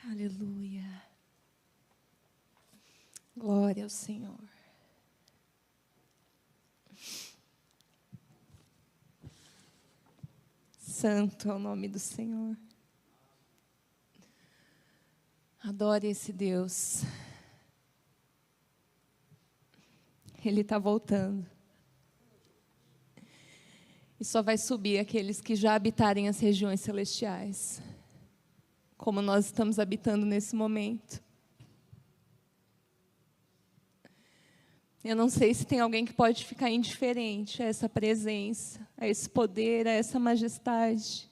Aleluia. Glória ao Senhor. Santo é o nome do Senhor. Adore esse Deus. Ele está voltando. E só vai subir aqueles que já habitarem as regiões celestiais, como nós estamos habitando nesse momento. Eu não sei se tem alguém que pode ficar indiferente a essa presença, a esse poder, a essa majestade.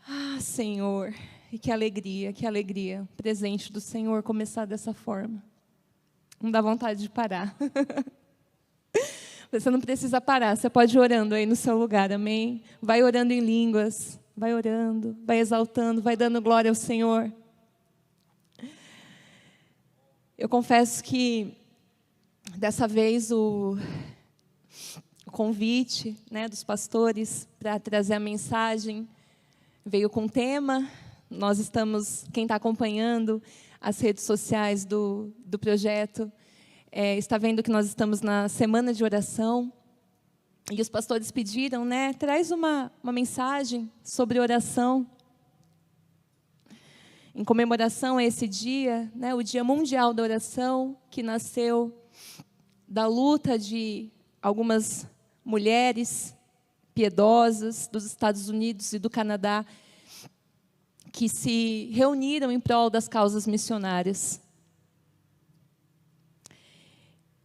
Ah, Senhor, e que alegria, o presente do Senhor começar dessa forma. Não dá vontade de parar. Você não precisa parar, você pode ir orando aí no seu lugar, amém? Vai orando em línguas, vai orando, vai exaltando, vai dando glória ao Senhor. Eu confesso que, dessa vez, o convite, né, dos pastores para trazer a mensagem veio com tema. Nós estamos, quem está acompanhando as redes sociais do projeto, está vendo que nós estamos na semana de oração. E os pastores pediram, né, traz uma mensagem sobre oração. Em comemoração a esse dia, né, o Dia Mundial da Oração, que nasceu da luta de algumas mulheres piedosas dos Estados Unidos e do Canadá, que se reuniram em prol das causas missionárias.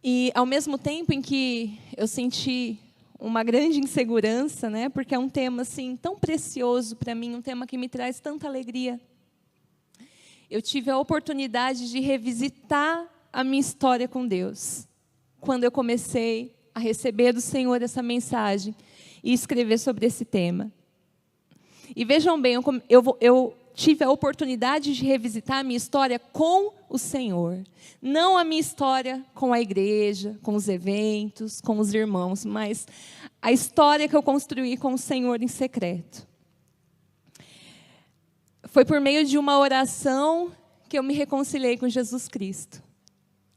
E, ao mesmo tempo em que eu senti uma grande insegurança, né, porque é um tema assim, tão precioso para mim, um tema que me traz tanta alegria, eu tive a oportunidade de revisitar a minha história com Deus, quando eu comecei a receber do Senhor essa mensagem e escrever sobre esse tema. E vejam bem, eu tive a oportunidade de revisitar a minha história com o Senhor. Não a minha história com a igreja, com os eventos, com os irmãos, mas a história que eu construí com o Senhor em secreto. Foi por meio de uma oração que eu me reconciliei com Jesus Cristo.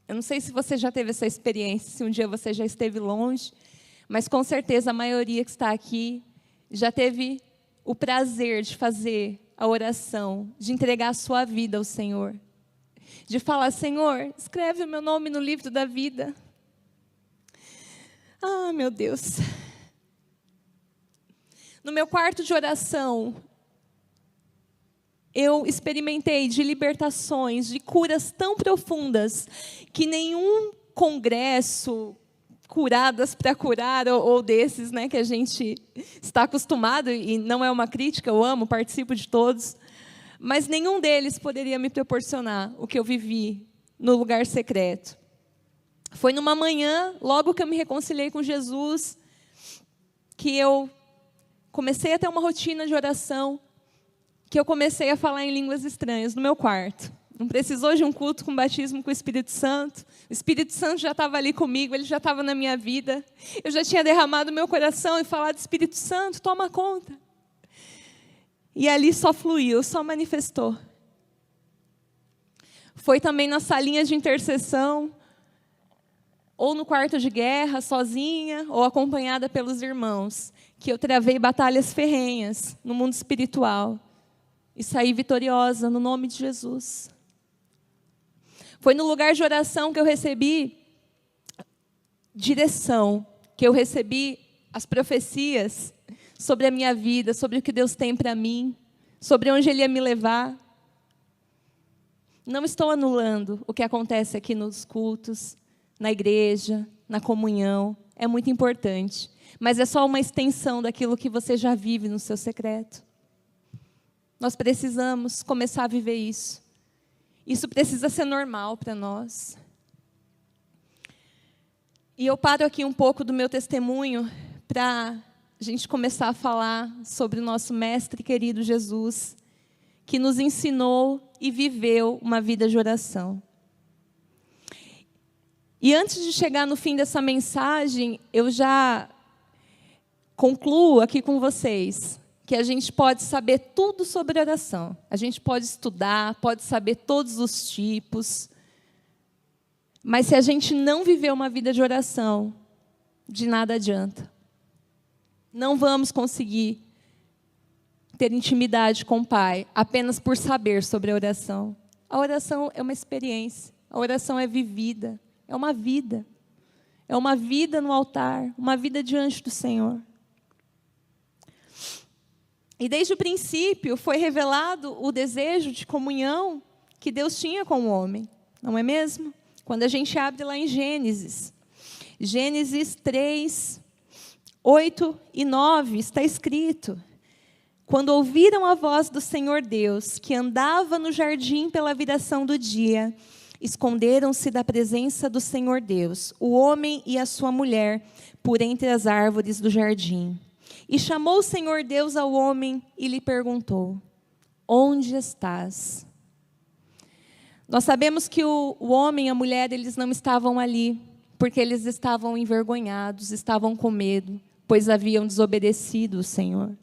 Eu não sei se você já teve essa experiência, se um dia você já esteve longe, mas com certeza a maioria que está aqui já teve o prazer de fazer a oração, de entregar a sua vida ao Senhor. De falar, Senhor, escreve o meu nome no livro da vida. Ah, meu Deus. No meu quarto de oração, eu experimentei de libertações, de curas tão profundas, que nenhum congresso, curadas para curar, ou desses, né, que a gente está acostumado, e não é uma crítica, eu amo, participo de todos, mas nenhum deles poderia me proporcionar o que eu vivi no lugar secreto. Foi numa manhã, logo que eu me reconciliei com Jesus, que eu comecei a ter uma rotina de oração, que eu comecei a falar em línguas estranhas no meu quarto. Não precisou de um culto com batismo com o Espírito Santo. O Espírito Santo já estava ali comigo, ele já estava na minha vida. Eu já tinha derramado meu coração e falado, Espírito Santo, toma conta. E ali só fluiu, só manifestou. Foi também na salinha de intercessão, ou no quarto de guerra, sozinha, ou acompanhada pelos irmãos, que eu travei batalhas ferrenhas no mundo espiritual. E saí vitoriosa no nome de Jesus. Foi no lugar de oração que eu recebi direção, que eu recebi as profecias sobre a minha vida, sobre o que Deus tem para mim, sobre onde Ele ia me levar. Não estou anulando o que acontece aqui nos cultos, na igreja, na comunhão. É muito importante, mas é só uma extensão daquilo que você já vive no seu secreto. Nós precisamos começar a viver isso. Isso precisa ser normal para nós. E eu paro aqui um pouco do meu testemunho para a gente começar a falar sobre o nosso mestre querido Jesus, que nos ensinou e viveu uma vida de oração. E antes de chegar no fim dessa mensagem, eu já concluo aqui com vocês que a gente pode saber tudo sobre oração. A gente pode estudar, pode saber todos os tipos. Mas se a gente não viver uma vida de oração, de nada adianta. Não vamos conseguir ter intimidade com o Pai apenas por saber sobre a oração. A oração é uma experiência. A oração é vivida. É uma vida. É uma vida no altar. Uma vida diante do Senhor. E desde o princípio foi revelado o desejo de comunhão que Deus tinha com o homem. Não é mesmo? Quando a gente abre lá em Gênesis. Gênesis 3, 8 e 9, está escrito: quando ouviram a voz do Senhor Deus, que andava no jardim pela viração do dia, esconderam-se da presença do Senhor Deus, o homem e a sua mulher, por entre as árvores do jardim. E chamou o Senhor Deus ao homem e lhe perguntou: onde estás? Nós sabemos que o homem e a mulher, eles não estavam ali, porque eles estavam envergonhados, estavam com medo, pois haviam desobedecido o Senhor.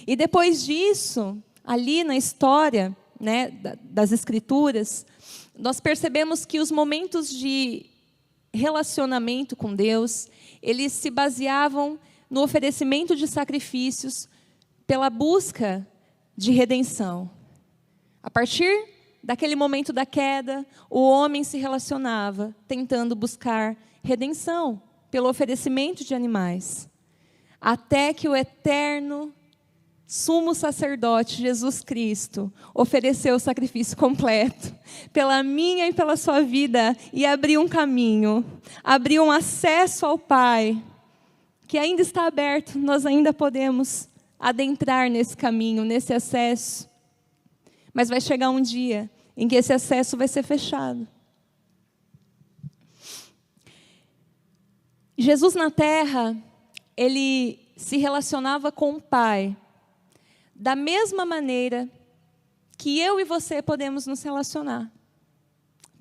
E depois disso, ali na história, né, das Escrituras, nós percebemos que os momentos de relacionamento com Deus, eles se baseavam no oferecimento de sacrifícios pela busca de redenção. A partir daquele momento da queda, o homem se relacionava tentando buscar redenção pelo oferecimento de animais, até que o eterno sumo sacerdote Jesus Cristo ofereceu o sacrifício completo pela minha e pela sua vida e abriu um caminho, abriu um acesso ao Pai, que ainda está aberto. Nós ainda podemos adentrar nesse caminho, nesse acesso. Mas vai chegar um dia em que esse acesso vai ser fechado. Jesus na terra, ele se relacionava com o Pai da mesma maneira que eu e você podemos nos relacionar,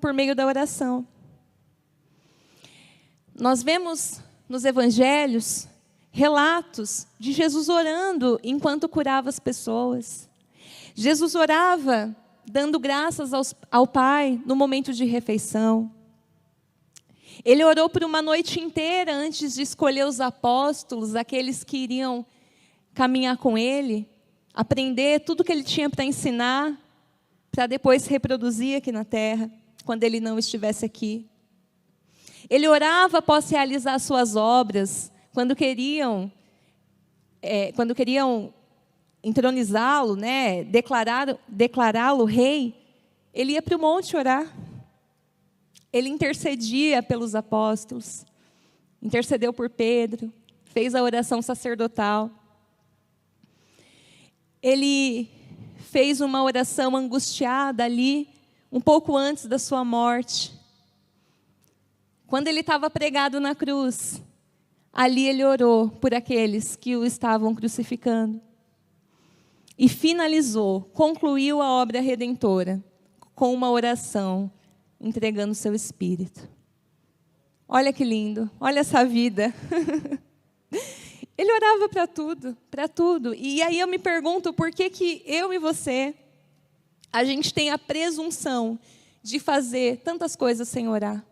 por meio da oração. Nós vemos nos evangelhos relatos de Jesus orando enquanto curava as pessoas. Jesus orava dando graças ao Pai no momento de refeição. Ele orou por uma noite inteira antes de escolher os apóstolos, aqueles que iriam caminhar com ele, aprender tudo que ele tinha para ensinar, para depois reproduzir aqui na terra, quando ele não estivesse aqui. Ele orava após realizar suas obras, quando queriam entronizá-lo, né, declará-lo rei, ele ia para o monte orar. Ele intercedia pelos apóstolos, intercedeu por Pedro, fez a oração sacerdotal. Ele fez uma oração angustiada ali, um pouco antes da sua morte. Quando ele estava pregado na cruz, ali ele orou por aqueles que o estavam crucificando. E finalizou, concluiu a obra redentora com uma oração, entregando o seu espírito. Olha que lindo, olha essa vida. Ele orava para tudo, para tudo. E aí eu me pergunto por que eu e você, a gente tem a presunção de fazer tantas coisas sem orar,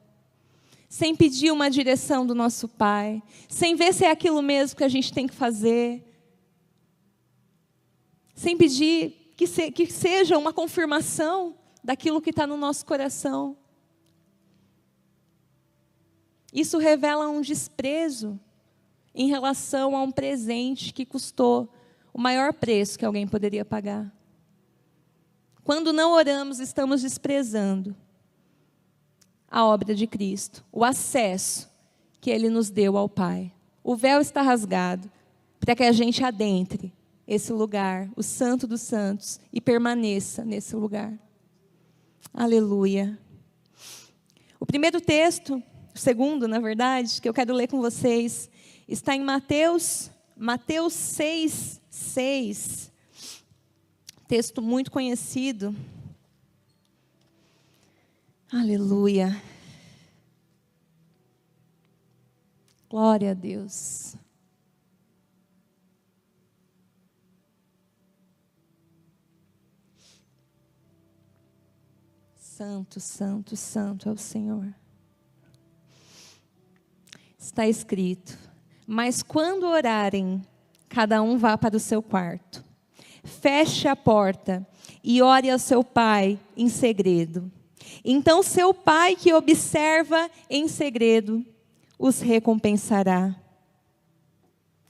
sem pedir uma direção do nosso Pai, sem ver se é aquilo mesmo que a gente tem que fazer, sem pedir que seja uma confirmação daquilo que está no nosso coração. Isso revela um desprezo em relação a um presente que custou o maior preço que alguém poderia pagar. Quando não oramos, estamos desprezando a obra de Cristo, o acesso que Ele nos deu ao Pai. O véu está rasgado para que a gente adentre esse lugar, o Santo dos Santos, e permaneça nesse lugar. Aleluia. O primeiro texto, o segundo, na verdade, que eu quero ler com vocês, está em Mateus 6:6. Texto muito conhecido. Aleluia. Glória a Deus. Santo, santo, santo é o Senhor. Está escrito: mas quando orarem, cada um vá para o seu quarto, feche a porta e ore ao seu pai em segredo. Então seu pai que observa em segredo os recompensará.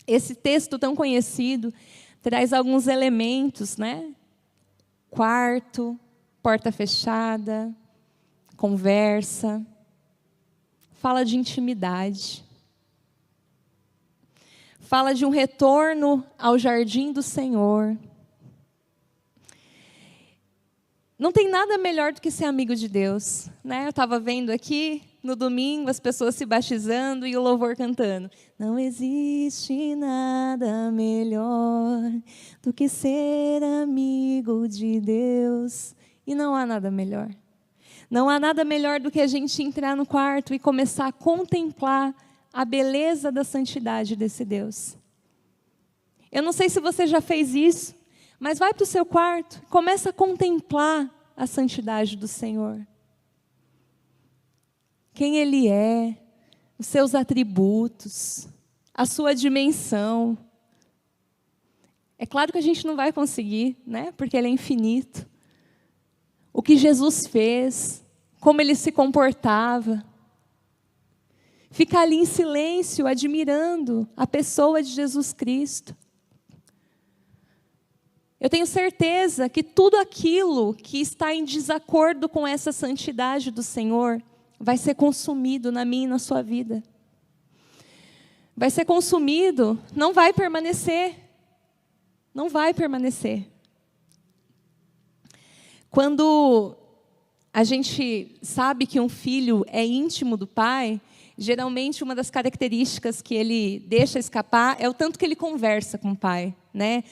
Esse texto tão conhecido traz alguns elementos, né? Quarto, porta fechada, conversa, fala de intimidade. Fala de um retorno ao jardim do Senhor. Não tem nada melhor do que ser amigo de Deus, né? Eu estava vendo aqui, no domingo, as pessoas se batizando e o louvor cantando. Não existe nada melhor do que ser amigo de Deus. E não há nada melhor. Não há nada melhor do que a gente entrar no quarto e começar a contemplar a beleza da santidade desse Deus. Eu não sei se você já fez isso, mas vai para o seu quarto, começa a contemplar a santidade do Senhor. Quem Ele é, os seus atributos, a sua dimensão. É claro que a gente não vai conseguir, né? Porque Ele é infinito. O que Jesus fez, como Ele se comportava. Ficar ali em silêncio, admirando a pessoa de Jesus Cristo. Eu tenho certeza que tudo aquilo que está em desacordo com essa santidade do Senhor vai ser consumido na minha e na sua vida. Vai ser consumido, não vai permanecer. Não vai permanecer. Quando a gente sabe que um filho é íntimo do pai, geralmente uma das características que ele deixa escapar é o tanto que ele conversa com o pai, né?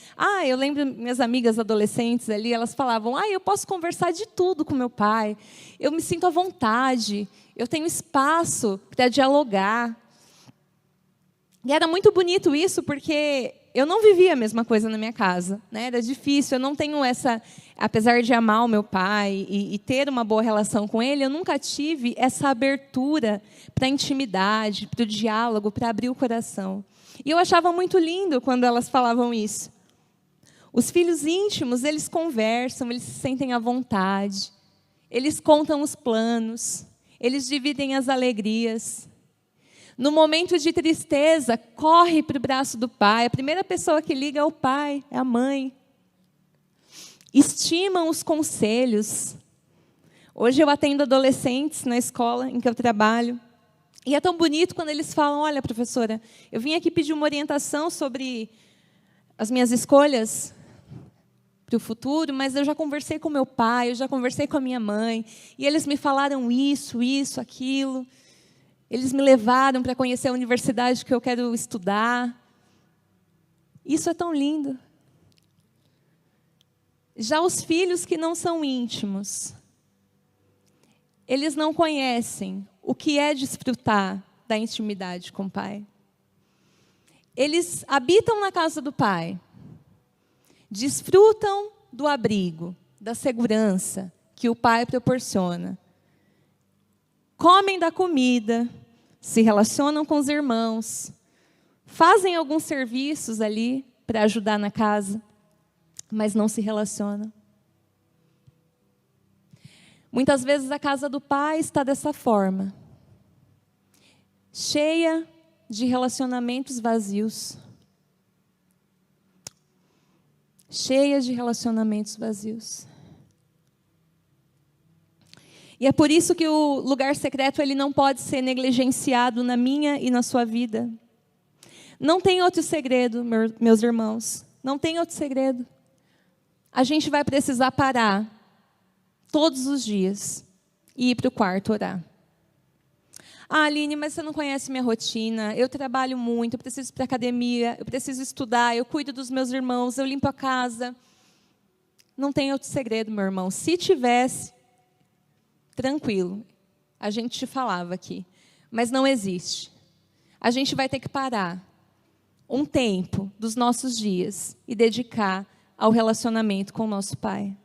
Eu lembro minhas amigas adolescentes ali, elas falavam: eu posso conversar de tudo com meu pai, eu me sinto à vontade, eu tenho espaço para dialogar. E era muito bonito isso, porque eu não vivia a mesma coisa na minha casa, né? Era difícil, eu não tenho essa... Apesar de amar o meu pai e ter uma boa relação com ele, eu nunca tive essa abertura para a intimidade, para o diálogo, para abrir o coração. E eu achava muito lindo quando elas falavam isso. Os filhos íntimos, eles conversam, eles se sentem à vontade, eles contam os planos, eles dividem as alegrias. No momento de tristeza, corre para o braço do pai. A primeira pessoa que liga é o pai, é a mãe. Estimam os conselhos. Hoje eu atendo adolescentes na escola em que eu trabalho. E é tão bonito quando eles falam: olha, professora, eu vim aqui pedir uma orientação sobre as minhas escolhas para o futuro, mas eu já conversei com meu pai, eu já conversei com a minha mãe, e eles me falaram isso, aquilo. Eles me levaram para conhecer a universidade que eu quero estudar. Isso é tão lindo. Já os filhos que não são íntimos, eles não conhecem o que é desfrutar da intimidade com o pai. Eles habitam na casa do pai, desfrutam do abrigo, da segurança que o pai proporciona. Comem da comida, se relacionam com os irmãos, fazem alguns serviços ali para ajudar na casa, mas não se relacionam. Muitas vezes a casa do pai está dessa forma, cheia de relacionamentos vazios. Cheia de relacionamentos vazios. E é por isso que o lugar secreto ele não pode ser negligenciado na minha e na sua vida. Não tem outro segredo, meus irmãos. Não tem outro segredo. A gente vai precisar parar todos os dias e ir para o quarto orar. Aline, mas você não conhece minha rotina. Eu trabalho muito, eu preciso ir para a academia, eu preciso estudar, eu cuido dos meus irmãos, eu limpo a casa. Não tem outro segredo, meu irmão. Se tivesse, tranquilo, a gente te falava aqui. Mas não existe. A gente vai ter que parar um tempo dos nossos dias e dedicar ao relacionamento com o nosso Pai.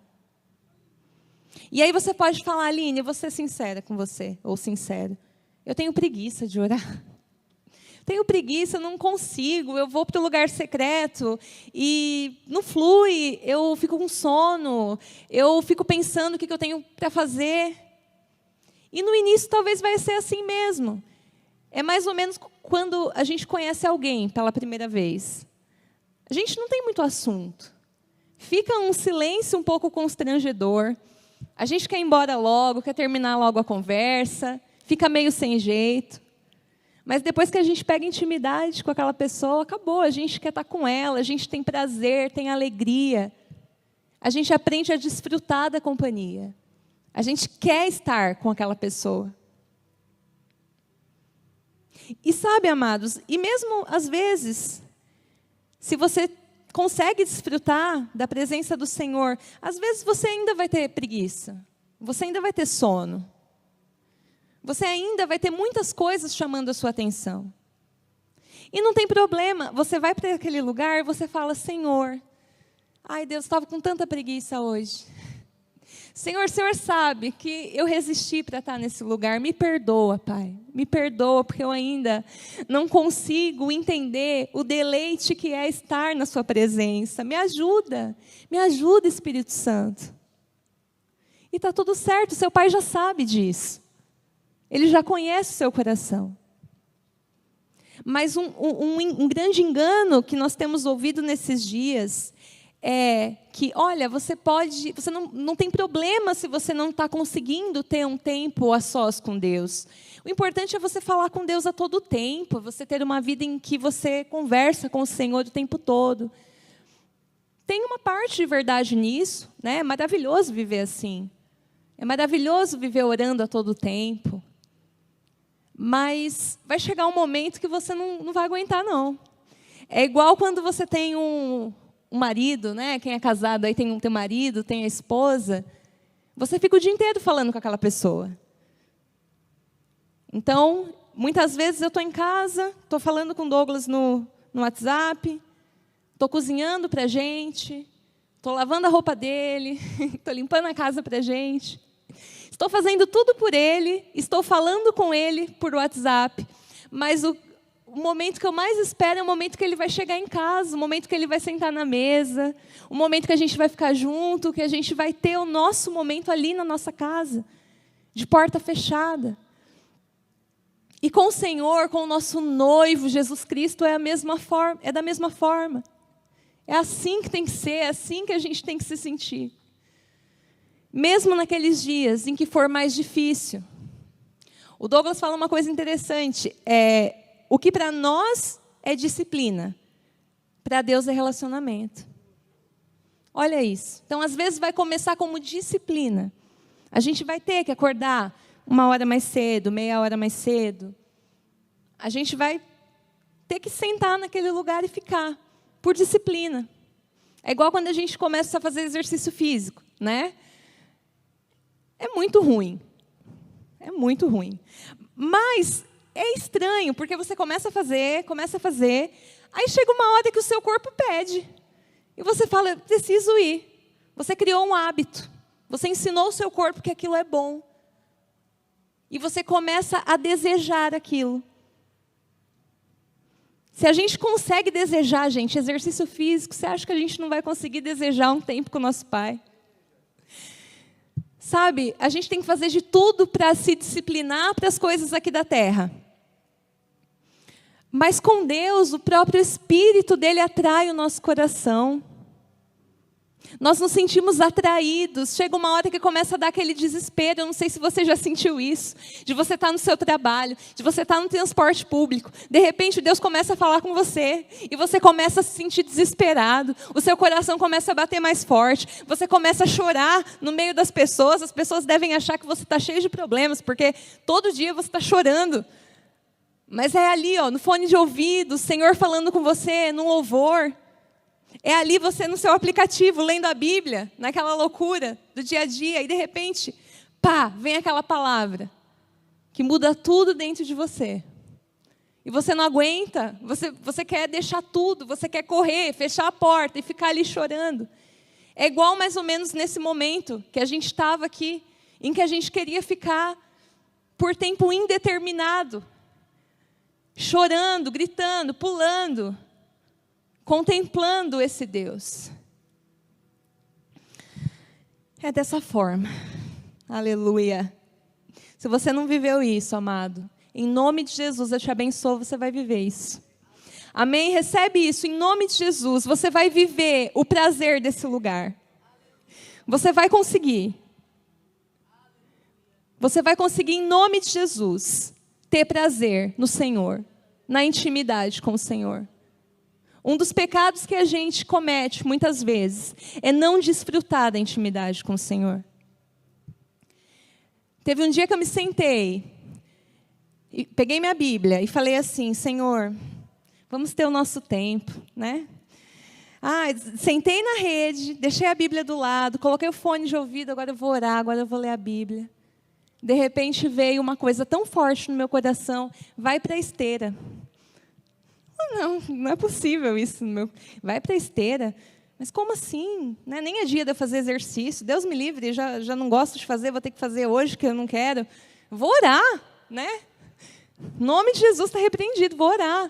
E aí você pode falar, Aline, eu vou ser sincera com você, ou sincero. Eu tenho preguiça de orar. Tenho preguiça, não consigo, eu vou para o lugar secreto e não flui, eu fico com sono, eu fico pensando o que eu tenho para fazer. E no início talvez vai ser assim mesmo. É mais ou menos quando a gente conhece alguém pela primeira vez. A gente não tem muito assunto. Fica um silêncio um pouco constrangedor. A gente quer ir embora logo, quer terminar logo a conversa, fica meio sem jeito. Mas depois que a gente pega intimidade com aquela pessoa, acabou. A gente quer estar com ela, a gente tem prazer, tem alegria. A gente aprende a desfrutar da companhia. A gente quer estar com aquela pessoa. E sabe, amados, e mesmo às vezes, se você consegue desfrutar da presença do Senhor, às vezes você ainda vai ter preguiça, você ainda vai ter sono. Você ainda vai ter muitas coisas chamando a sua atenção. E não tem problema, você vai para aquele lugar e você fala, Senhor, ai Deus, estava com tanta preguiça hoje. Senhor, o Senhor sabe que eu resisti para estar nesse lugar, me perdoa, Pai. Me perdoa, porque eu ainda não consigo entender o deleite que é estar na sua presença. Me ajuda, Espírito Santo. E está tudo certo, seu Pai já sabe disso. Ele já conhece o seu coração. Mas um grande engano que nós temos ouvido nesses dias é que, olha, você não tem problema se você não está conseguindo ter um tempo a sós com Deus. O importante é você falar com Deus a todo tempo, você ter uma vida em que você conversa com o Senhor o tempo todo. Tem uma parte de verdade nisso, né? É maravilhoso viver assim. É maravilhoso viver orando a todo tempo. Mas vai chegar um momento que você não vai aguentar, não. É igual quando você tem um marido, né? Quem é casado aí tem um marido, tem a esposa. Você fica o dia inteiro falando com aquela pessoa. Então, muitas vezes eu estou em casa, estou falando com o Douglas no WhatsApp, estou cozinhando para a gente, estou lavando a roupa dele, estou limpando a casa para a gente. Estou fazendo tudo por ele, estou falando com ele por WhatsApp, mas o momento que eu mais espero é o momento que ele vai chegar em casa, o momento que ele vai sentar na mesa, o momento que a gente vai ficar junto, que a gente vai ter o nosso momento ali na nossa casa, de porta fechada. E com o Senhor, com o nosso noivo, Jesus Cristo, é da mesma forma. É assim que tem que ser, é assim que a gente tem que se sentir. Mesmo naqueles dias em que for mais difícil. O Douglas fala uma coisa interessante, o que para nós é disciplina, para Deus é relacionamento. Olha isso. Então, às vezes vai começar como disciplina. A gente vai ter que acordar 1 hora mais cedo, meia hora mais cedo. A gente vai ter que sentar naquele lugar e ficar, por disciplina. É igual quando a gente começa a fazer exercício físico, né? É muito ruim. É muito ruim. Mas é estranho, porque você começa a fazer, aí chega uma hora que o seu corpo pede. E você fala, eu preciso ir. Você criou um hábito. Você ensinou o seu corpo que aquilo é bom. E você começa a desejar aquilo. Se a gente consegue desejar, gente, exercício físico, você acha que a gente não vai conseguir desejar um tempo com o nosso Pai? Sabe, a gente tem que fazer de tudo para se disciplinar para as coisas aqui da terra. Mas com Deus, o próprio Espírito dele atrai o nosso coração. Nós nos sentimos atraídos. Chega uma hora que começa a dar aquele desespero. Eu não sei se você já sentiu isso. De você estar no seu trabalho, de você estar no transporte público. De repente, Deus começa a falar com você. E você começa a se sentir desesperado. O seu coração começa a bater mais forte. Você começa a chorar no meio das pessoas. As pessoas devem achar que você está cheio de problemas, porque todo dia você está chorando. Mas é ali, no fone de ouvido, o Senhor falando com você, no louvor. É ali você no seu aplicativo, lendo a Bíblia, naquela loucura do dia a dia, e de repente, vem aquela palavra que muda tudo dentro de você. E você não aguenta, você quer deixar tudo, você quer correr, fechar a porta e ficar ali chorando. É igual mais ou menos nesse momento que a gente estava aqui, em que a gente queria ficar por tempo indeterminado, chorando, gritando, pulando, contemplando esse Deus. É dessa forma. Aleluia. Se você não viveu isso, amado, em nome de Jesus, eu te abençoo, você vai viver isso. Amém? Recebe isso, em nome de Jesus, você vai viver o prazer desse lugar. Você vai conseguir. Você vai conseguir, em nome de Jesus, ter prazer no Senhor, na intimidade com o Senhor. Um dos pecados que a gente comete, muitas vezes, é não desfrutar da intimidade com o Senhor. Teve um dia que eu me sentei, e peguei minha Bíblia e falei assim: Senhor, vamos ter o nosso tempo, né? Sentei na rede, deixei a Bíblia do lado, coloquei o fone de ouvido, agora eu vou orar, agora eu vou ler a Bíblia. De repente veio uma coisa tão forte no meu coração: vai para a esteira. Não é possível isso. Vai para a esteira? Mas como assim? Né? Nem é dia de eu fazer exercício. Deus me livre, já não gosto de fazer, vou ter que fazer hoje, que eu não quero. Vou orar, né? Em nome de Jesus está repreendido, vou orar.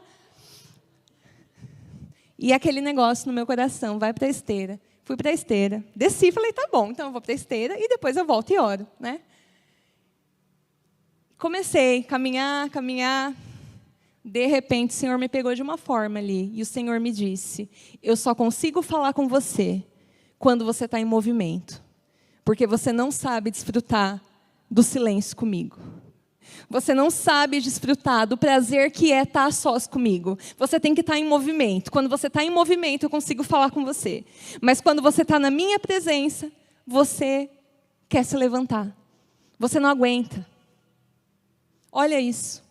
E aquele negócio no meu coração: vai para a esteira. Fui para a esteira. Desci e falei: tá bom, então eu vou para a esteira e depois eu volto e oro, né? Comecei a caminhar. De repente, o Senhor me pegou de uma forma ali. E o Senhor me disse: eu só consigo falar com você quando você está em movimento. Porque você não sabe desfrutar do silêncio comigo. Você não sabe desfrutar do prazer que é estar a sós comigo. Você tem que estar em movimento. Quando você está em movimento, eu consigo falar com você. Mas quando você está na minha presença, você quer se levantar. Você não aguenta. Olha isso.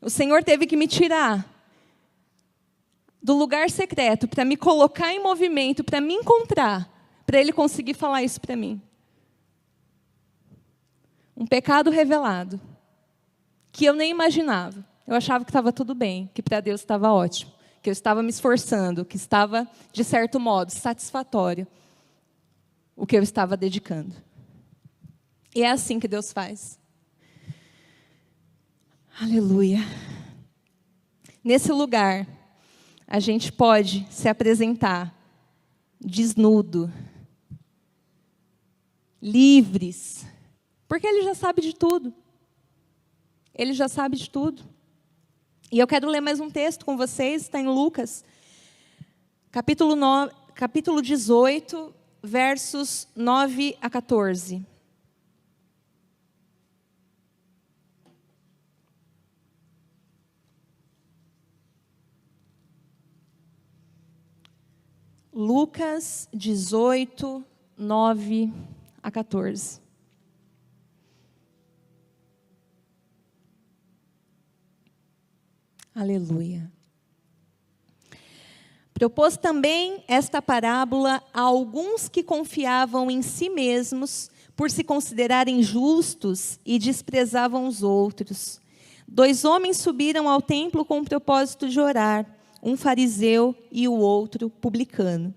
O Senhor teve que me tirar do lugar secreto para me colocar em movimento, para me encontrar, para Ele conseguir falar isso para mim. Um pecado revelado, que eu nem imaginava. Eu achava que estava tudo bem, que para Deus estava ótimo, que eu estava me esforçando, que estava, de certo modo, satisfatório o que eu estava dedicando. E é assim que Deus faz. Aleluia. Nesse lugar, a gente pode se apresentar desnudo, livres, porque Ele já sabe de tudo. Ele já sabe de tudo. E eu quero ler mais um texto com vocês, está em Lucas, capítulo 18, versos 9 a 14. Lucas 18, 9 a 14. Aleluia. Propôs também esta parábola a alguns que confiavam em si mesmos por se considerarem justos e desprezavam os outros. 2 homens subiram ao templo com o propósito de orar, um fariseu e o outro publicano.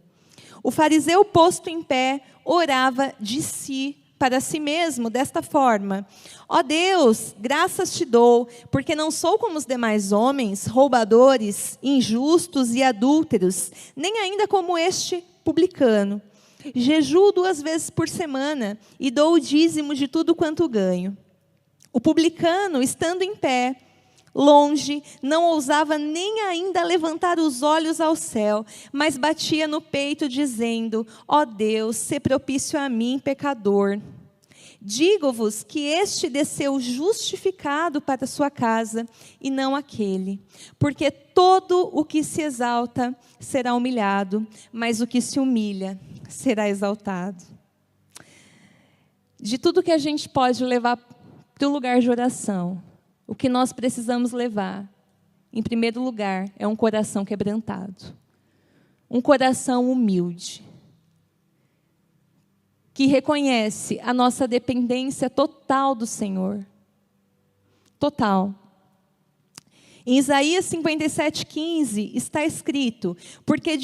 O fariseu, posto em pé, orava de si para si mesmo desta forma: ó Deus, graças te dou, porque não sou como os demais homens, roubadores, injustos e adúlteros, nem ainda como este publicano. Jejuo 2 vezes por semana e dou o dízimo de tudo quanto ganho. O publicano, estando em pé, longe, não ousava nem ainda levantar os olhos ao céu, mas batia no peito, dizendo: ó Deus, sê propício a mim, pecador. Digo-vos que este desceu justificado para sua casa, e não aquele. Porque todo o que se exalta será humilhado, mas o que se humilha será exaltado. De tudo que a gente pode levar para o lugar de oração, o que nós precisamos levar, em primeiro lugar, é um coração quebrantado. Um coração humilde. Que reconhece a nossa dependência total do Senhor. Total. Em Isaías 57:15 está escrito: porque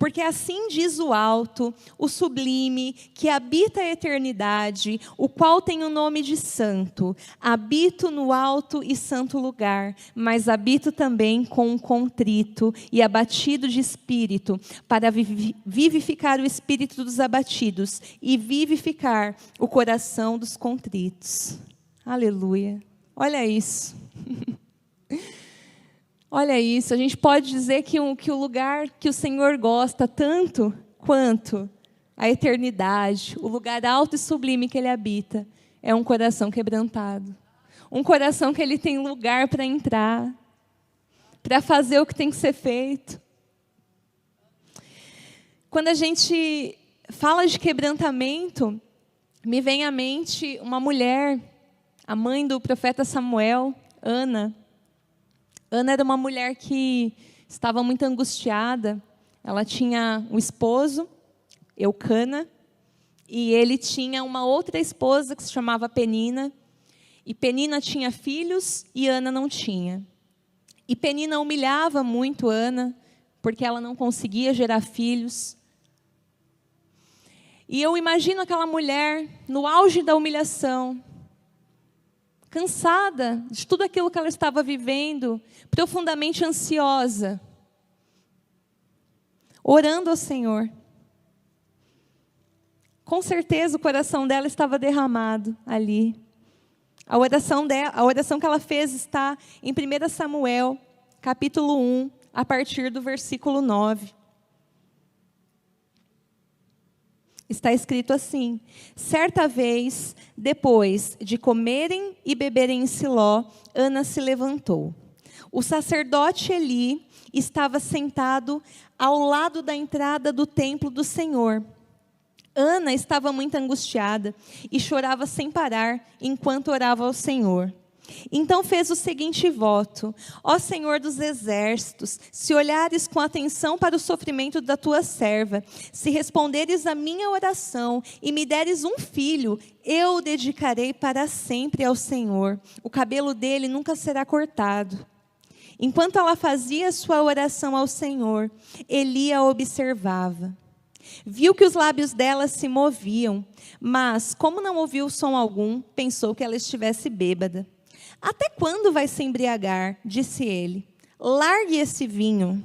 Porque assim diz o alto, o sublime, que habita a eternidade, o qual tem o nome de santo. Habito no alto e santo lugar, mas habito também com um contrito e abatido de espírito, para vivificar o espírito dos abatidos e vivificar o coração dos contritos. Aleluia. Olha isso. Olha isso. A gente pode dizer que o lugar que o Senhor gosta tanto quanto a eternidade, o lugar alto e sublime que Ele habita, é um coração quebrantado. Um coração que Ele tem lugar para entrar, para fazer o que tem que ser feito. Quando a gente fala de quebrantamento, me vem à mente uma mulher, a mãe do profeta Samuel, Ana. Ana era uma mulher que estava muito angustiada. Ela tinha um esposo, Eucana, e ele tinha uma outra esposa que se chamava Penina. E Penina tinha filhos e Ana não tinha. E Penina humilhava muito Ana, porque ela não conseguia gerar filhos. E eu imagino aquela mulher no auge da humilhação, cansada de tudo aquilo que ela estava vivendo, profundamente ansiosa, orando ao Senhor. Com certeza o coração dela estava derramado ali. A oração que ela fez está em 1 Samuel, capítulo 1, a partir do versículo 9. Está escrito assim: certa vez, depois de comerem e beberem em Siló, Ana se levantou. O sacerdote Eli estava sentado ao lado da entrada do templo do Senhor. Ana estava muito angustiada e chorava sem parar enquanto orava ao Senhor. Então fez o seguinte voto: ó Senhor dos exércitos, se olhares com atenção para o sofrimento da tua serva, se responderes à minha oração e me deres um filho, eu o dedicarei para sempre ao Senhor. O cabelo dele nunca será cortado. Enquanto ela fazia sua oração ao Senhor, Eli a observava. Viu que os lábios dela se moviam, mas, como não ouviu som algum, pensou que ela estivesse bêbada. Até quando vai se embriagar? Disse ele. Largue esse vinho.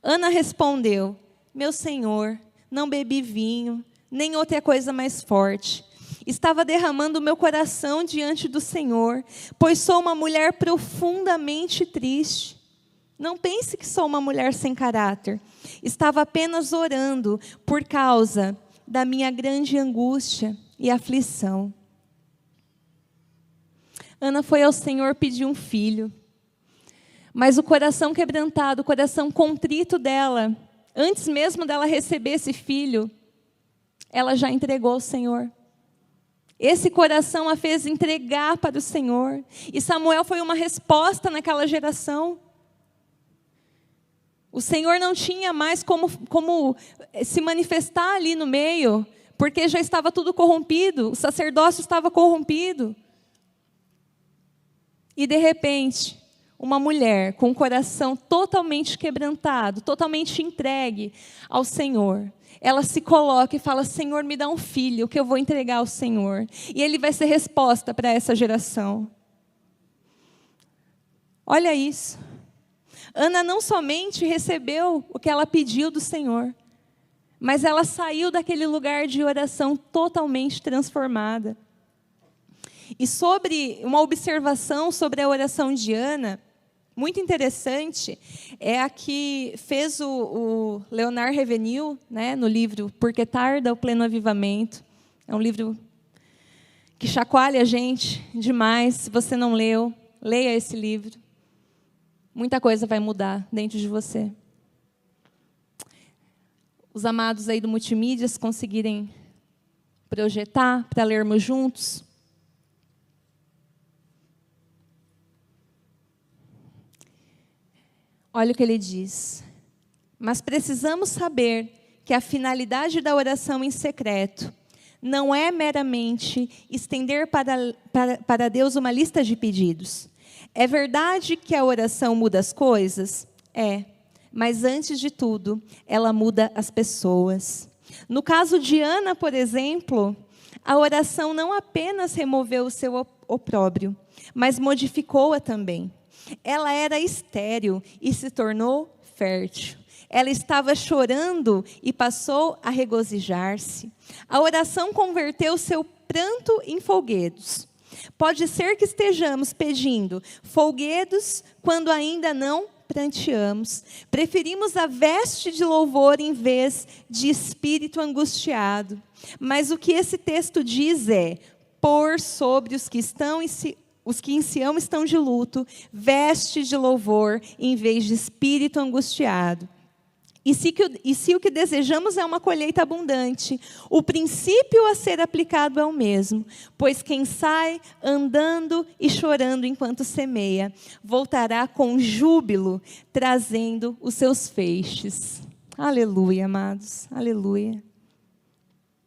Ana respondeu: meu senhor, não bebi vinho, nem outra coisa mais forte. Estava derramando o meu coração diante do Senhor, pois sou uma mulher profundamente triste. Não pense que sou uma mulher sem caráter. Estava apenas orando por causa da minha grande angústia e aflição. Ana foi ao Senhor pedir um filho. Mas o coração quebrantado, o coração contrito dela, antes mesmo dela receber esse filho, ela já entregou ao Senhor. Esse coração a fez entregar para o Senhor. E Samuel foi uma resposta naquela geração. O Senhor não tinha mais como se manifestar ali no meio, porque já estava tudo corrompido, o sacerdócio estava corrompido. E de repente, uma mulher com o coração totalmente quebrantado, totalmente entregue ao Senhor, ela se coloca e fala: Senhor, me dá um filho que eu vou entregar ao Senhor. E ele vai ser resposta para essa geração. Olha isso. Ana não somente recebeu o que ela pediu do Senhor, mas ela saiu daquele lugar de oração totalmente transformada. E sobre uma observação sobre a oração de Ana, muito interessante, é a que fez o Leonard Ravenhill, né, no livro Por que Tarda o Pleno Avivamento. É um livro que chacoalha a gente demais. Se você não leu, leia esse livro. Muita coisa vai mudar dentro de você. Os amados aí do multimídia, se conseguirem projetar para lermos juntos. Olha o que ele diz. Mas precisamos saber que a finalidade da oração em secreto não é meramente estender para Deus uma lista de pedidos. É verdade que a oração muda as coisas? É. mas antes de tudo, ela muda as pessoas. No caso de Ana, por exemplo, a oração não apenas removeu o seu opróbrio, mas modificou-a também. Ela era estéril e se tornou fértil. Ela estava chorando e passou a regozijar-se. A oração converteu seu pranto em folguedos. Pode ser que estejamos pedindo folguedos quando ainda não pranteamos. Preferimos a veste de louvor em vez de espírito angustiado. Mas o que esse texto diz é: pôr sobre os que em Sião estão de luto, veste de louvor em vez de espírito angustiado. E se o que desejamos é uma colheita abundante, o princípio a ser aplicado é o mesmo, pois quem sai andando e chorando enquanto semeia, voltará com júbilo, trazendo os seus feixes. Aleluia, amados, aleluia.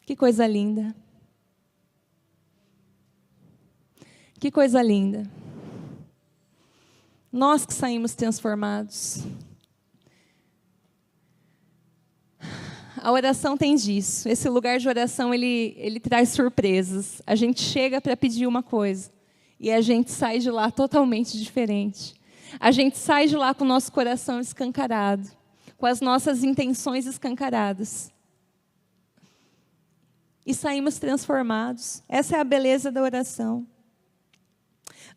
Que coisa linda. Que coisa linda. Nós que saímos transformados. A oração tem disso. Esse lugar de oração, ele traz surpresas. A gente chega para pedir uma coisa e a gente sai de lá totalmente diferente. A gente sai de lá com o nosso coração escancarado, com as nossas intenções escancaradas. E saímos transformados. Essa é a beleza da oração.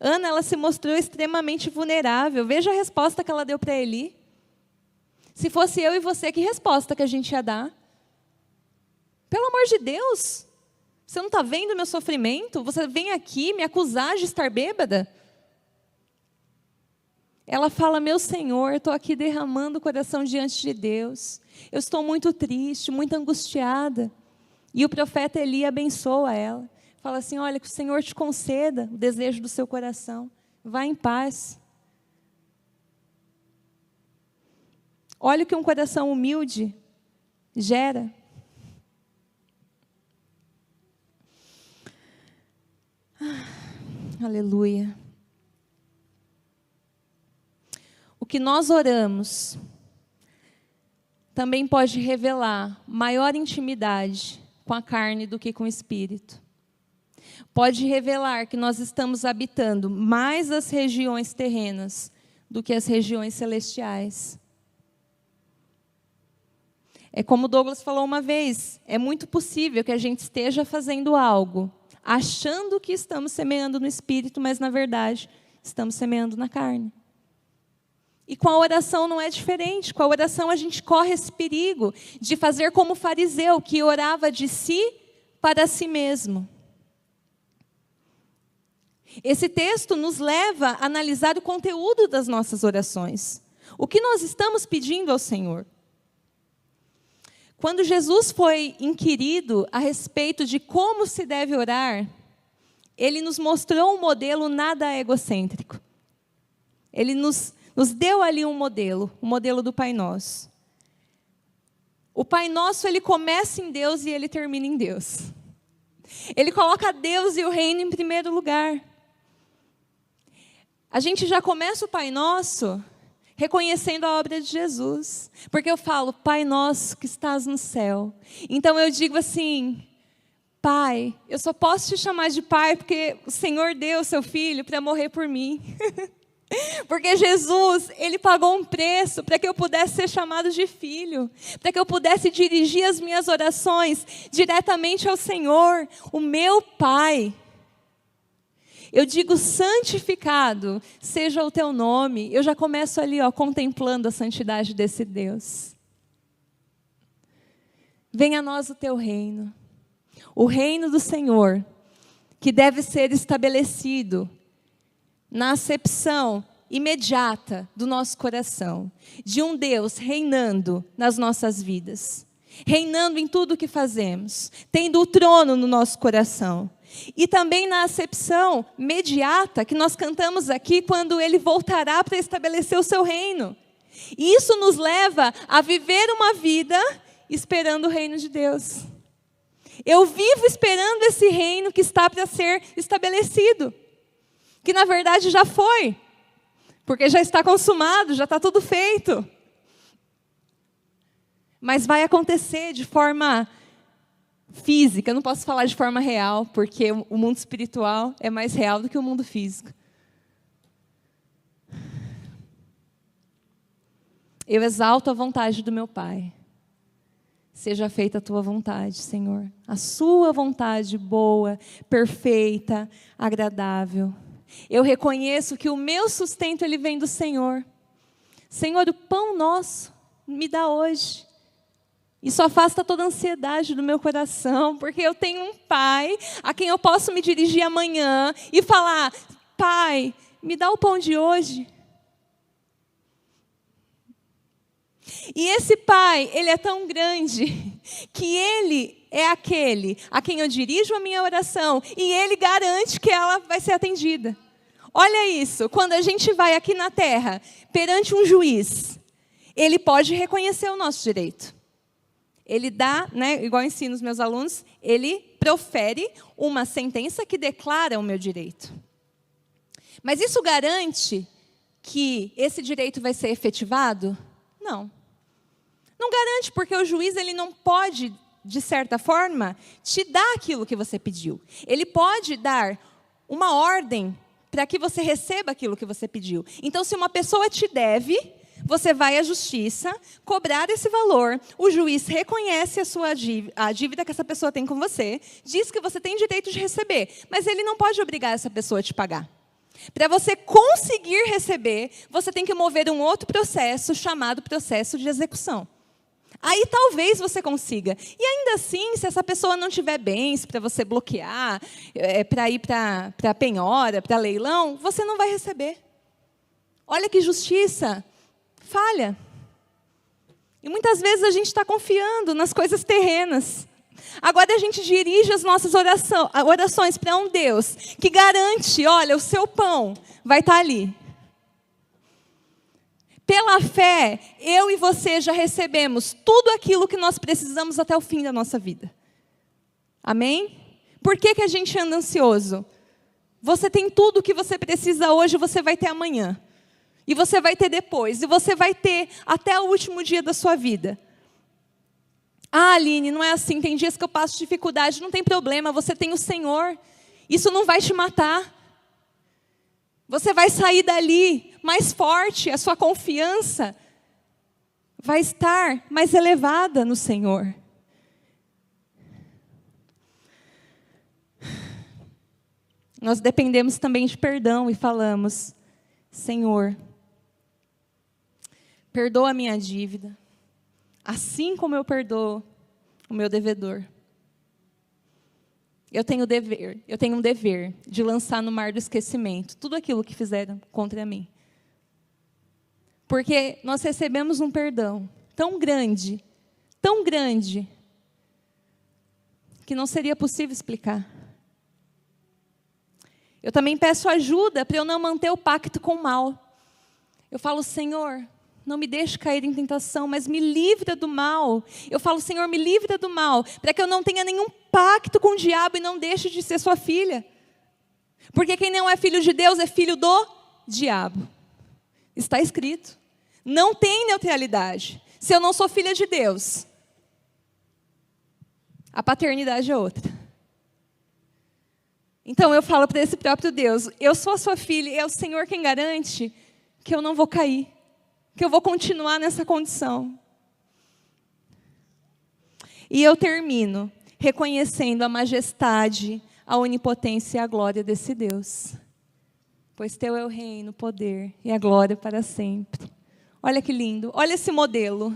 Ana, ela se mostrou extremamente vulnerável. Veja a resposta que ela deu para Eli. Se fosse eu e você, que resposta que a gente ia dar? Pelo amor de Deus, você não está vendo meu sofrimento? Você vem aqui me acusar de estar bêbada? Ela fala: meu Senhor, eu estou aqui derramando o coração diante de Deus. Eu estou muito triste, muito angustiada. E o profeta Eli abençoa ela. Fala assim: olha, que o Senhor te conceda o desejo do seu coração. Vá em paz. Olha o que um coração humilde gera. Aleluia. O que nós oramos também pode revelar maior intimidade com a carne do que com o espírito. Pode revelar que nós estamos habitando mais as regiões terrenas do que as regiões celestiais. É como Douglas falou uma vez, é muito possível que a gente esteja fazendo algo, achando que estamos semeando no espírito, mas na verdade estamos semeando na carne. E com a oração não é diferente. Com a oração a gente corre esse perigo de fazer como o fariseu, que orava de si para si mesmo. Esse texto nos leva a analisar o conteúdo das nossas orações. O que nós estamos pedindo ao Senhor? Quando Jesus foi inquirido a respeito de como se deve orar, Ele nos mostrou um modelo nada egocêntrico. Ele nos deu ali um modelo do Pai Nosso. O Pai Nosso, ele começa em Deus e ele termina em Deus. Ele coloca Deus e o reino em primeiro lugar. A gente já começa o Pai Nosso reconhecendo a obra de Jesus. Porque eu falo: Pai Nosso que estás no céu. Então eu digo assim: Pai, eu só posso te chamar de Pai porque o Senhor deu o seu Filho para morrer por mim. Porque Jesus, Ele pagou um preço para que eu pudesse ser chamado de filho, para que eu pudesse dirigir as minhas orações diretamente ao Senhor, o meu Pai. Eu digo: santificado seja o teu nome. Eu já começo ali, contemplando a santidade desse Deus. Venha a nós o teu reino, o reino do Senhor, que deve ser estabelecido na acepção imediata do nosso coração, de um Deus reinando nas nossas vidas, reinando em tudo o que fazemos, tendo o trono no nosso coração. E também na acepção imediata que nós cantamos aqui, quando Ele voltará para estabelecer o seu reino. E isso nos leva a viver uma vida esperando o reino de Deus. Eu vivo esperando esse reino que está para ser estabelecido. Que na verdade já foi, porque já está consumado, já está tudo feito. mas vai acontecer de forma física. Eu não posso falar de forma real, porque o mundo espiritual é mais real do que o mundo físico. Eu exalto a vontade do meu Pai. Seja feita a tua vontade, Senhor. A sua vontade boa, perfeita, agradável. Eu reconheço que o meu sustento ele vem do Senhor. Senhor, o pão nosso me dá hoje. Isso afasta toda a ansiedade do meu coração, porque eu tenho um Pai a quem eu posso me dirigir amanhã e falar: Pai, me dá o pão de hoje. E esse Pai, ele é tão grande, que ele é aquele a quem eu dirijo a minha oração, e ele garante que ela vai ser atendida. Olha isso, quando a gente vai aqui na terra, perante um juiz, ele pode reconhecer o nosso direito. Ele dá, igual eu ensino os meus alunos, ele profere uma sentença que declara o meu direito. Mas isso garante que esse direito vai ser efetivado? Não. Não garante, porque o juiz ele não pode, de certa forma, te dar aquilo que você pediu. Ele pode dar uma ordem para que você receba aquilo que você pediu. Então, se uma pessoa te deve, você vai à justiça, cobrar esse valor, o juiz reconhece a dívida que essa pessoa tem com você, diz que você tem direito de receber, mas ele não pode obrigar essa pessoa a te pagar. Para você conseguir receber, você tem que mover um outro processo chamado processo de execução. Aí talvez você consiga. E ainda assim, se essa pessoa não tiver bens para você bloquear, para ir para penhora, para leilão, você não vai receber. Olha que justiça falha. E muitas vezes a gente está confiando nas coisas terrenas. Agora a gente dirige as nossas orações para um Deus que garante, olha, o seu pão vai estar ali. Pela fé, eu e você já recebemos tudo aquilo que nós precisamos até o fim da nossa vida. Amém? Por que a gente anda ansioso? Você tem tudo o que você precisa hoje, você vai ter amanhã. E você vai ter depois. E você vai ter até o último dia da sua vida. Ah, Aline, não é assim. Tem dias que eu passo dificuldade. Não tem problema, você tem o Senhor. Isso não vai te matar. Você vai sair dali mais forte. A sua confiança vai estar mais elevada no Senhor. Nós dependemos também de perdão e falamos: Senhor, perdoa a minha dívida, assim como eu perdoo o meu devedor. Eu tenho um dever de lançar no mar do esquecimento tudo aquilo que fizeram contra mim. Porque nós recebemos um perdão tão grande, que não seria possível explicar. Eu também peço ajuda para eu não manter o pacto com o mal. Eu falo: Senhor, não me deixe cair em tentação, mas me livra do mal. Eu falo: Senhor, me livra do mal, para que eu não tenha nenhum pacto com o diabo e não deixe de ser sua filha. Porque quem não é filho de Deus é filho do diabo. Está escrito. Não tem neutralidade. Se eu não sou filha de Deus, a paternidade é outra. Então eu falo para esse próprio Deus: eu sou a sua filha e é o Senhor quem garante que eu não vou cair, que eu vou continuar nessa condição. E eu termino reconhecendo a majestade, a onipotência e a glória desse Deus. Pois teu é o reino, o poder e a glória para sempre. Olha que lindo, olha esse modelo.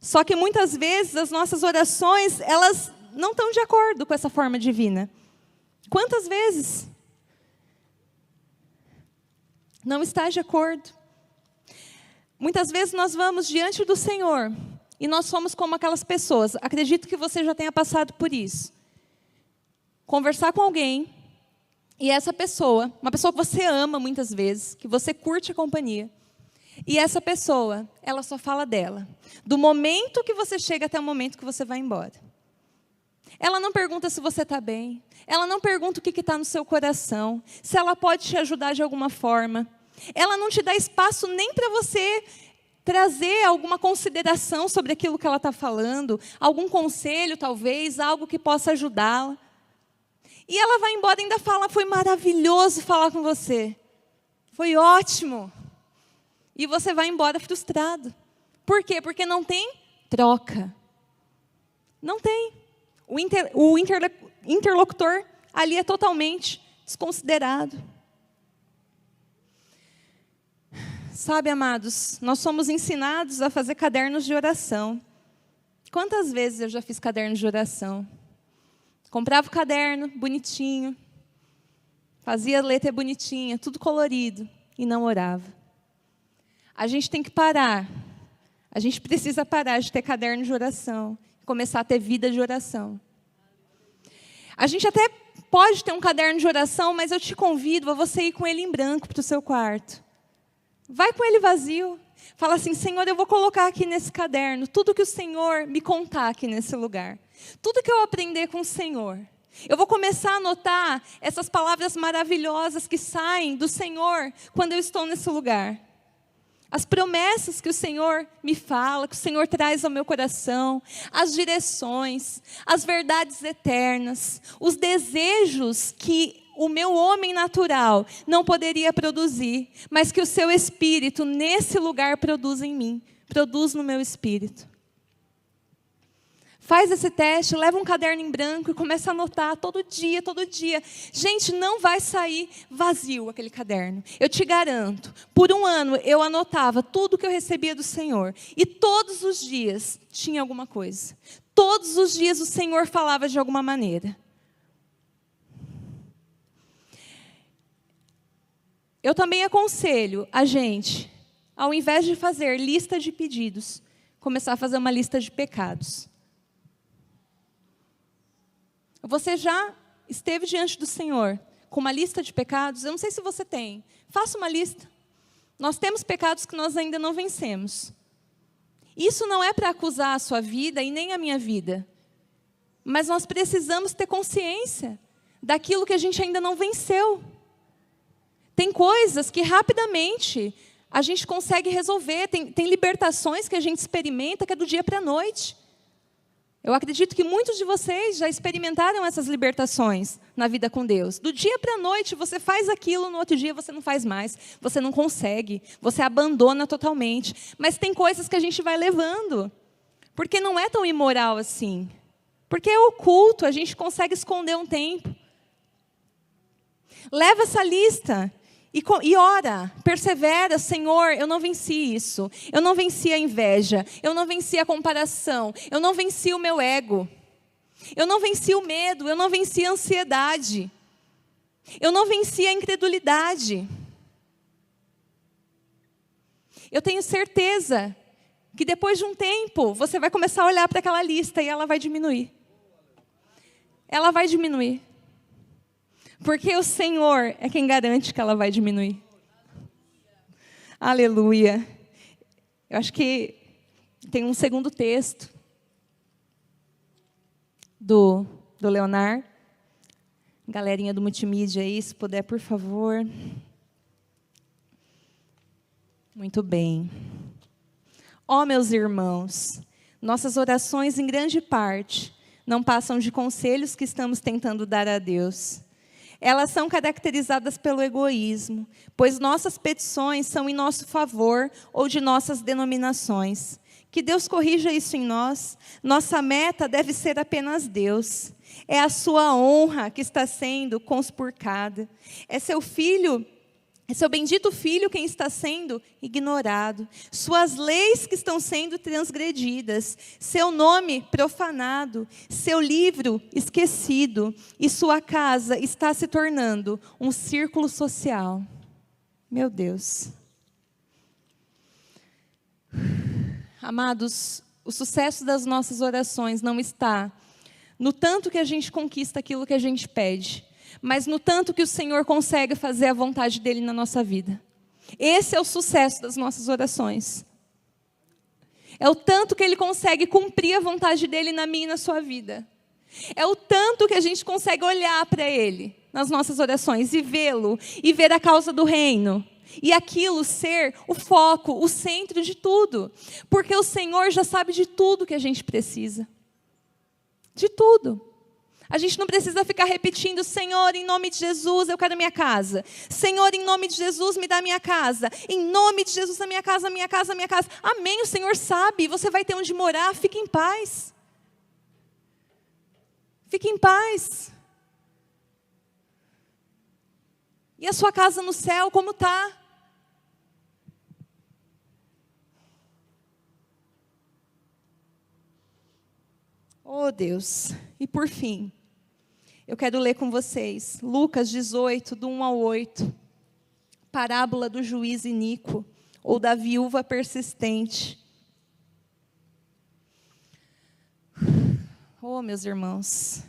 Só que muitas vezes as nossas orações, elas não estão de acordo com essa forma divina. Quantas vezes? Não está de acordo. Muitas vezes nós vamos diante do Senhor e nós somos como aquelas pessoas. Acredito que você já tenha passado por isso. Conversar com alguém e essa pessoa, uma pessoa que você ama muitas vezes, que você curte a companhia, e essa pessoa, ela só fala dela. Do momento que você chega até o momento que você vai embora. Ela não pergunta se você está bem. Ela não pergunta o que está no seu coração. Se ela pode te ajudar de alguma forma. Ela não te dá espaço nem para você trazer alguma consideração sobre aquilo que ela está falando, algum conselho talvez, algo que possa ajudá-la. E ela vai embora e ainda fala, foi maravilhoso falar com você. Foi ótimo. E você vai embora frustrado. Por quê? Porque não tem troca. Não tem. O interlocutor ali é totalmente desconsiderado. Sabe, amados, nós somos ensinados a fazer cadernos de oração. Quantas vezes eu já fiz cadernos de oração? Comprava o caderno, bonitinho. Fazia a letra bonitinha, tudo colorido. E não orava. A gente tem que parar. A gente precisa parar de ter caderno de oração. Começar a ter vida de oração. A gente até pode ter um caderno de oração, mas eu te convido a você ir com ele em branco para o seu quarto. Vai com ele vazio. Fala assim, Senhor, eu vou colocar aqui nesse caderno tudo que o Senhor me contar aqui nesse lugar. Tudo que eu aprender com o Senhor. Eu vou começar a anotar essas palavras maravilhosas que saem do Senhor quando eu estou nesse lugar. As promessas que o Senhor me fala, que o Senhor traz ao meu coração, as direções, as verdades eternas, os desejos que o meu homem natural não poderia produzir, mas que o seu Espírito nesse lugar produz em mim, produz no meu espírito. Faz esse teste, leva um caderno em branco e começa a anotar todo dia, todo dia. Gente, não vai sair vazio aquele caderno. Eu te garanto, por 1 ano eu anotava tudo que eu recebia do Senhor. E todos os dias tinha alguma coisa. Todos os dias o Senhor falava de alguma maneira. Eu também aconselho a gente, ao invés de fazer lista de pedidos, começar a fazer uma lista de pecados. Você já esteve diante do Senhor com uma lista de pecados? Eu não sei se você tem. Faça uma lista. Nós temos pecados que nós ainda não vencemos. Isso não é para acusar a sua vida e nem a minha vida. Mas nós precisamos ter consciência daquilo que a gente ainda não venceu. Tem coisas que rapidamente a gente consegue resolver. Tem libertações que a gente experimenta que é do dia para a noite. Eu acredito que muitos de vocês já experimentaram essas libertações na vida com Deus. Do dia para a noite, você faz aquilo, no outro dia você não faz mais. Você não consegue, você abandona totalmente. Mas tem coisas que a gente vai levando, porque não é tão imoral assim. Porque é oculto, a gente esconder um tempo. Leva essa lista e ora, persevera, Senhor, eu não venci isso, eu não venci a inveja, eu não venci a comparação, eu não venci o meu ego, eu não venci o medo, eu não venci a ansiedade, eu não venci a incredulidade. Eu tenho certeza que depois de um tempo, você vai começar a olhar para aquela lista e ela vai diminuir. Ela vai diminuir. Porque o Senhor é quem garante que ela vai diminuir. Aleluia. Eu acho que tem um segundo texto do Leonardo. Galerinha do multimídia aí, se puder, por favor. Muito bem. Ó, meus irmãos, nossas orações, em grande parte, não passam de conselhos que estamos tentando dar a Deus. Elas são caracterizadas pelo egoísmo, pois nossas petições são em nosso favor ou de nossas denominações. Que Deus corrija isso em nós. Nossa meta deve ser apenas Deus. É a sua honra que está sendo conspurcada. É seu filho, é seu bendito filho quem está sendo ignorado. Suas leis que estão sendo transgredidas. Seu nome profanado. Seu livro esquecido. E sua casa está se tornando um círculo social. Meu Deus. Amados, o sucesso das nossas orações não está no tanto que a gente conquista aquilo que a gente pede, mas no tanto que o Senhor consegue fazer a vontade dEle na nossa vida. Esse é o sucesso das nossas orações. É o tanto que Ele consegue cumprir a vontade dEle na minha e na sua vida. É o tanto que a gente consegue olhar para Ele nas nossas orações e vê-lo, e ver a causa do reino. E aquilo ser o foco, o centro de tudo. Porque o Senhor já sabe de tudo que a gente precisa. De tudo. A gente não precisa ficar repetindo: Senhor, em nome de Jesus, eu quero a minha casa. Senhor, em nome de Jesus, me dá a minha casa. Em nome de Jesus, a minha casa, a minha casa, a minha casa. Amém, o Senhor sabe, você vai ter onde morar, fique em paz. Fique em paz. E a sua casa no céu, como está? Oh, Deus. E por fim, eu quero ler com vocês Lucas 18, do 1 ao 8. Parábola do juiz iníquo, ou da viúva persistente. Oh, meus irmãos.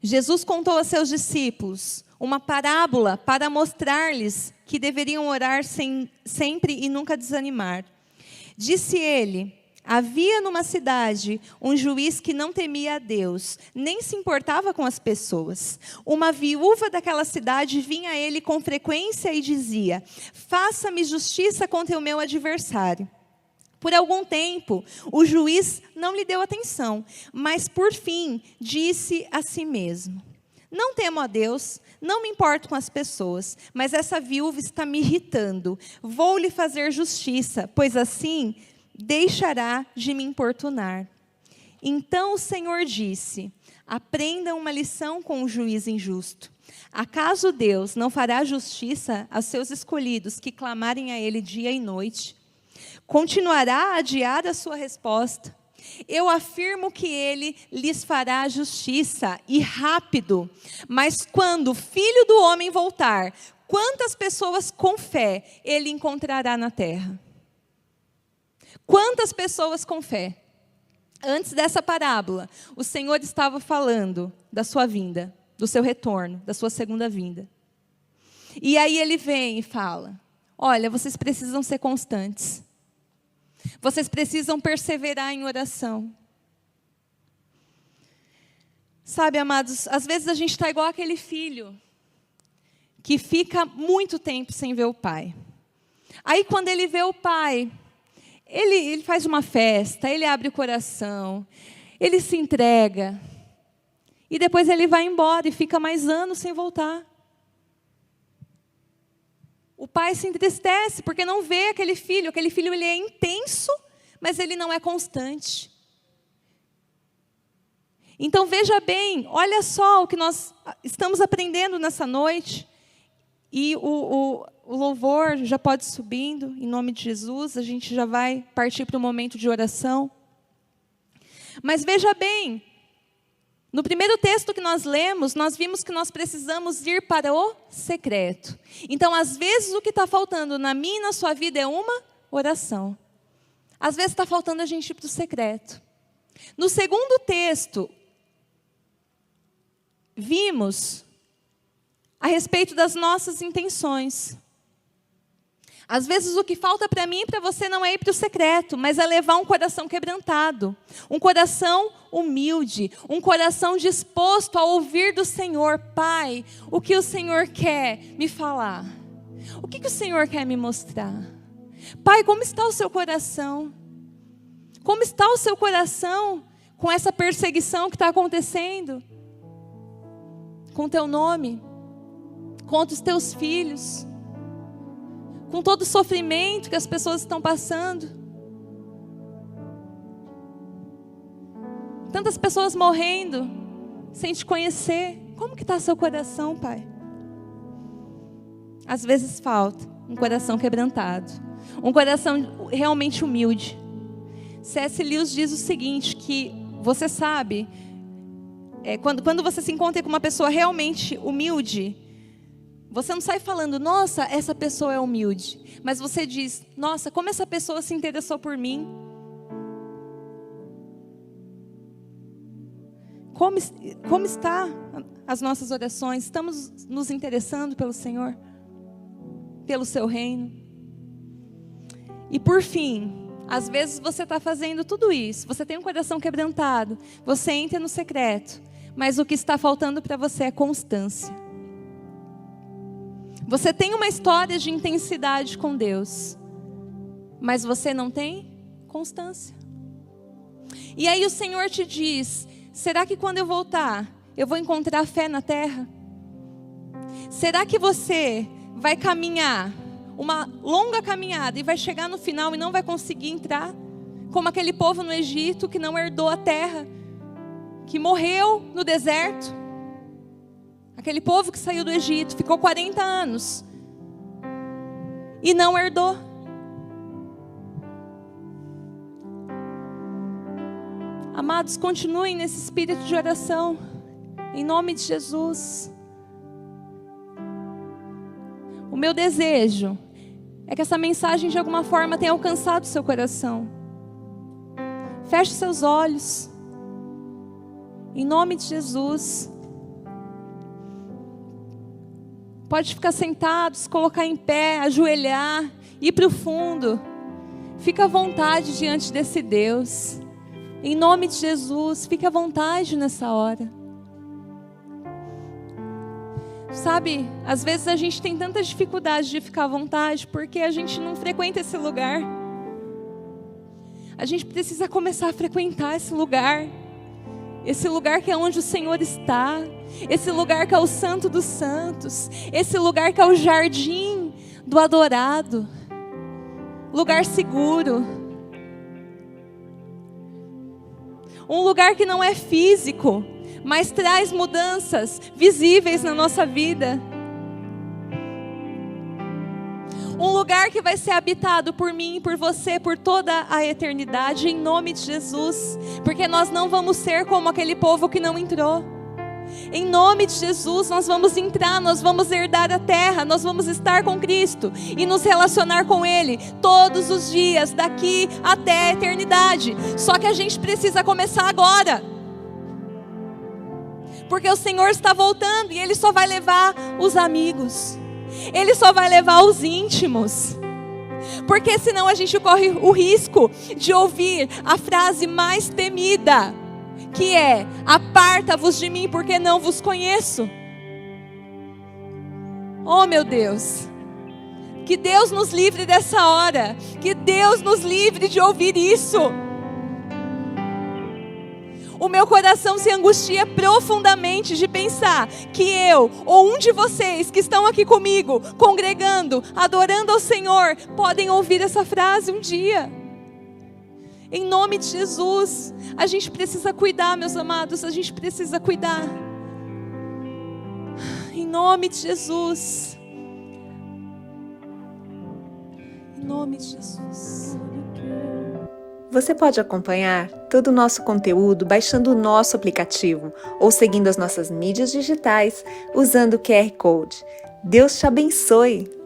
Jesus contou a seus discípulos uma parábola para mostrar-lhes que deveriam orar sempre e nunca desanimar. Disse ele: havia numa cidade um juiz que não temia a Deus, nem se importava com as pessoas. Uma viúva daquela cidade vinha a ele com frequência e dizia: faça-me justiça contra o meu adversário. Por algum tempo, o juiz não lhe deu atenção, mas por fim disse a si mesmo: não temo a Deus, não me importo com as pessoas, mas essa viúva está me irritando. Vou lhe fazer justiça, pois assim deixará de me importunar. Então o Senhor disse: aprendam uma lição com o juiz injusto. Acaso Deus não fará justiça aos seus escolhidos que clamarem a Ele dia e noite? Continuará a adiar a sua resposta? Eu afirmo que Ele lhes fará justiça, e rápido. Mas quando o Filho do Homem voltar, quantas pessoas com fé Ele encontrará na terra? Quantas pessoas com fé? Antes dessa parábola, o Senhor estava falando da sua vinda, do seu retorno, da sua segunda vinda. E aí Ele vem e fala: olha, vocês precisam ser constantes. Vocês precisam perseverar em oração. Sabe, amados, às vezes a gente está igual aquele filho que fica muito tempo sem ver o pai. Aí quando ele vê o pai, ele faz uma festa, ele abre o coração, ele se entrega. E depois ele vai embora e fica mais anos sem voltar. O pai se entristece porque não vê aquele filho. Aquele filho, ele é intenso, mas ele não é constante. Então veja bem, olha só o que nós estamos aprendendo nessa noite. E o louvor já pode ir subindo, em nome de Jesus. A gente já vai partir para o momento de oração. Mas veja bem, no primeiro texto que nós lemos, nós vimos que nós precisamos ir para o secreto. Então, às vezes, o que está faltando na minha e na sua vida é uma oração. Às vezes está faltando a gente ir para o secreto. No segundo texto, vimos a respeito das nossas intenções. Às vezes o que falta para mim e para você não é ir para o secreto, mas é levar um coração quebrantado, um coração humilde, um coração disposto a ouvir do Senhor. Pai, o que o Senhor quer me falar? O que o Senhor quer me mostrar? Pai, como está o seu coração? Como está o seu coração com essa perseguição que está acontecendo? Com o teu nome? Contra os teus filhos? Com todo o sofrimento que as pessoas estão passando? Tantas pessoas morrendo sem te conhecer. Como que está seu coração, Pai? Às vezes falta um coração quebrantado, um coração realmente humilde. C.S. Lewis diz o seguinte, que você sabe, quando você se encontra com uma pessoa realmente humilde, você não sai falando: nossa, essa pessoa é humilde. Mas você diz: nossa, como essa pessoa se interessou por mim. Como está as nossas orações? Estamos nos interessando pelo Senhor? Pelo seu reino? E por fim, às vezes você está fazendo tudo isso. Você tem um coração quebrantado. Você entra no secreto. Mas o que está faltando para você é constância. Você tem uma história de intensidade com Deus, mas você não tem constância. E aí o Senhor te diz: será que quando eu voltar, eu vou encontrar fé na terra? Será que você vai caminhar uma longa caminhada e vai chegar no final e não vai conseguir entrar? Como aquele povo no Egito que não herdou a terra, que morreu no deserto. Aquele povo que saiu do Egito, ficou 40 anos e não herdou. Amados, continuem nesse espírito de oração, em nome de Jesus. O meu desejo é que essa mensagem de alguma forma tenha alcançado o seu coração. Feche seus olhos, em nome de Jesus. Pode ficar sentado, se colocar em pé, ajoelhar, ir para o fundo. Fica à vontade diante desse Deus. Em nome de Jesus, fique à vontade nessa hora. Sabe, às vezes a gente tem tanta dificuldade de ficar à vontade porque a gente não frequenta esse lugar. A gente precisa começar a frequentar esse lugar. Esse lugar que é onde o Senhor está. Esse lugar que é o Santo dos Santos. Esse lugar que é o jardim do adorado. Lugar seguro. Um lugar que não é físico, mas traz mudanças visíveis na nossa vida. Um lugar que vai ser habitado por mim, por você, por toda a eternidade, em nome de Jesus. Porque nós não vamos ser como aquele povo que não entrou. Em nome de Jesus, nós vamos entrar, nós vamos herdar a terra, nós vamos estar com Cristo e nos relacionar com Ele todos os dias, daqui até a eternidade. Só que a gente precisa começar agora. Porque o Senhor está voltando e Ele só vai levar os amigos. Ele só vai levar os íntimos. Porque senão a gente corre o risco de ouvir a frase mais temida, que é: aparta-vos de mim porque não vos conheço. Oh meu Deus, que Deus nos livre dessa hora, que Deus nos livre de ouvir isso. O meu coração se angustia profundamente de pensar que eu, ou um de vocês que estão aqui comigo, congregando, adorando ao Senhor, podem ouvir essa frase um dia. Em nome de Jesus, a gente precisa cuidar, meus amados, a gente precisa cuidar. Em nome de Jesus. Em nome de Jesus. Você pode acompanhar todo o nosso conteúdo baixando o nosso aplicativo ou seguindo as nossas mídias digitais usando o QR Code. Deus te abençoe!